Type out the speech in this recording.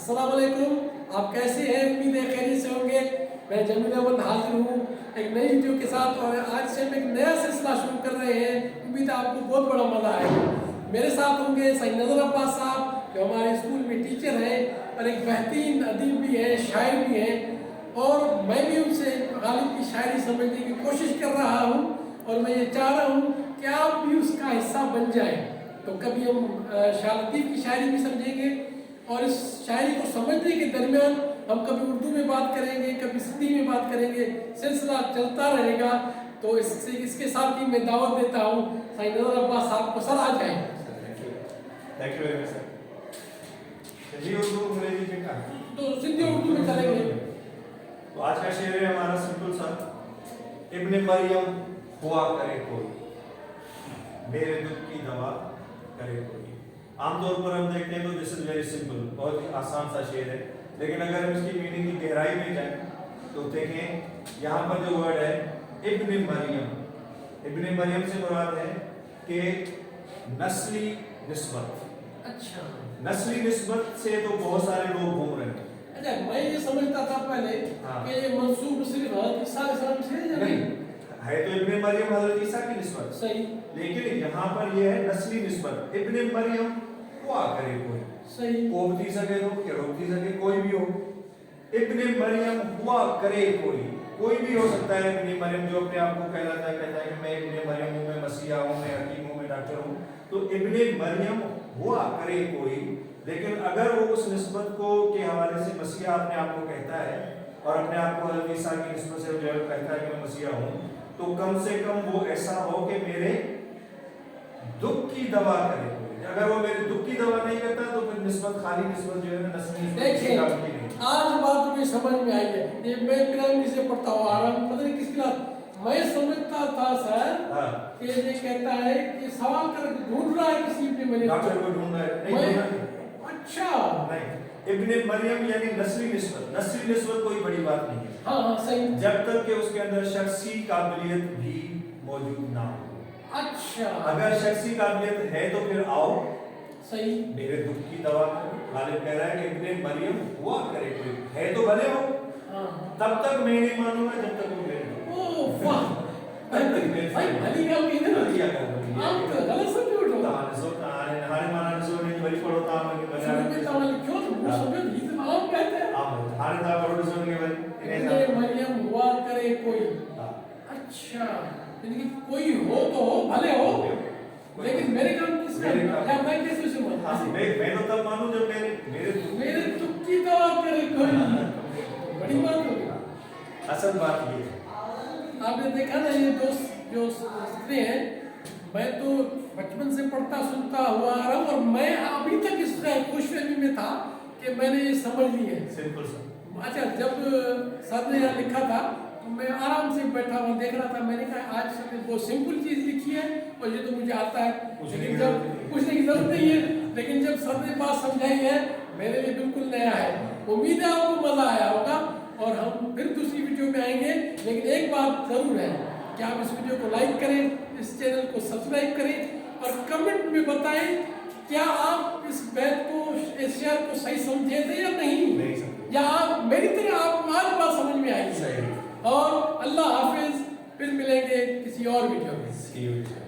अस्सलाम वालेकुम, आप कैसे हैं? उम्मीद है खैरियत से होंगे। मैं जमील अहमद हाजिर हूँ एक नई वीडियो के साथ, और आज से हम एक नया सिलसिला शुरू कर रहे हैं। उम्मीद है आपको बहुत बड़ा मज़ा आएगा। मेरे साथ होंगे सैयद नज़र अब्बास साहब, जो हमारे स्कूल में टीचर हैं और एक बेहतरीन अदीब भी हैं, शायर भी हैं, और मैं भी उनसे गालिब की शायरी समझने की कोशिश कर रहा हूँ, और मैं ये चाह रहा हूँ कि आप भी उसका हिस्सा बन जाएं। तो कभी हम शाह लतीफ़ की शायरी भी समझेंगे, और इस शायरी को समझने के दरमियान हम कभी उर्दू में बात करेंगे, कभी सिंधी में बात करेंगे, सिलसिला चलता रहेगा। तो इसके साथ ही मैं दावत देता हूँ सैयद नज़र अब्बास साहब को। सर आ जाएं। Thank you very much sir. Hindi Urdu अंग्रेजी में क्या? तो सिंधी उर्दू में चलेंगे। तो आज का शेर है हमारा सिंपल सा, इब्ने मरियम हुआ करे कोई, मेरे दुख की दवा करे कोई। आमतौर पर हम देखते हैं तो दिस इज वेरी सिंपल, बहुत ही आसान सा शेर है, लेकिन अगर हम इसकी मीनिंग की गहराई में जाएं तो देखें यहाँ पर जो वर्ड है इब्ने मरियम, इब्ने मरियम से मुराद है कि नस्ली निस्बत। अच्छा, नस्ली निस्बत से तो बहुत सारे लोग घूम रहे हैं। अच्छा, मैं ये समझता था पहले कि ये मंसूब सिर्फ हज़रत ईसा अलैहिस्सलाम से है या नहीं? है तो इब्ने मरियम हज़रत ईसा की निस्बत सही, लेकिन यहाँ पर ये है नस्ली निस्बत। इब्ने मरियम हुआ करे कोई, सही, को भी सके तो क्या रोक भी सके, कोई भी हो। इब्ने मरियम हुआ करे कोई भी हो सकता है। इब्ने मरियम जो अपने आप को कहता है कि मैं इब्ने मरियम हूँ, मैं मसीहा हूँ, मैं हकीम हूँ, मैं डॉक्टर हूँ, तो इब्ने मरियम हुआ करे कोई। लेकिन अगर वो उस निस्बत को के हवाले से मसीहा अपने आप को कहता है और अपने आप को हज़रत ईसा की निस्बत से जो कहता है कि मैं मसीहा हूँ, तो कम से कम वो ऐसा हो कि मेरे दुख की दवा करे। अगर वो मेरे दुख की दवा नहीं करता तो फिर निस्बत खाली निस्बत जो है ना नस्ली देखिए आज बात मुझे समझ में आई है। ये मैं प्राइमरी से पढ़ता हुआ आ रहा हूँ, पता नहीं किस क्लास, मैं समझता था सर कि ये कहता है कि सवाल कर ढूंढ रहा है किसी इब्ने मरियम, डॉक्टर को ढूंढ रहा है, नहीं ढूंढ रहा। अच्छा नहीं, इब्ने मरियम यानी नस्ली निस्बत। नस्ली निस्बत कोई बड़ी बात नहीं है। हाँ सही, जब तक कि उसके अंदर शख्सी काबिलियत भी मौजूद ना हो। अच्छा, अगर शख्सी काबिलियत है तो फिर आओ सही, मेरे दुख की दवा। गालिब कह रहा है कि इब्ने मरियम हुआ करे कोई, है तो भले हो, तब तक मैं नहीं मानूंगा जब तक वो मेरे। ओह वाह, भाई भली गल की ना, क्या कर आप तो गलत समझ उठो। ताने सो ताने हारे माना सो नहीं बड़ी पढ़ो ताम के बजा में ताने क्यों तो समझ ही तो आप कहते हैं आप हारे ता पढ़ो सो के भाई इब्ने मरियम हुआ करे कोई। अच्छा, यानी कि कोई हो तो हो, भले हो, लेकिन मेरे काम किसका या मैं कैसे सुनूं? हां मैं तो तब मानूं जब मेरे दुख की दवा करे कोई। बड़ी बात होगी। असल बात ये है, आपने देखा ना ये दोस्त जो सीखते हैं, मैं तो बचपन से पढ़ता सुनता हुआ आ रहा हूँ, और मैं अभी तक इस खुशफहमी में था कि मैंने ये समझ ली है। सिंपल सा। अच्छा, जब सर ने यहाँ लिखा था तो मैं आराम से बैठा हुआ देख रहा था। मैंने कहा आज सर ने बहुत सिंपल चीज़ लिखी है और ये तो मुझे आता है, लेकिन जब पूछने की जरूरत नहीं है, लेकिन जब सर ने बात समझाई है मेरे लिए बिल्कुल नया है। उम्मीद है आपको मज़ा आया होगा, और हम फिर दूसरी वीडियो में आएंगे। लेकिन एक बात ज़रूर है कि आप इस वीडियो को लाइक करें, इस चैनल को सब्सक्राइब करें, और कमेंट में बताएं क्या आप इस बैत को, इस शेयर को सही समझे थे या नहीं, या आप मेरी तरह आपको आज बात समझ में आई। और अल्लाह हाफिज, फिर मिलेंगे किसी और वीडियो में।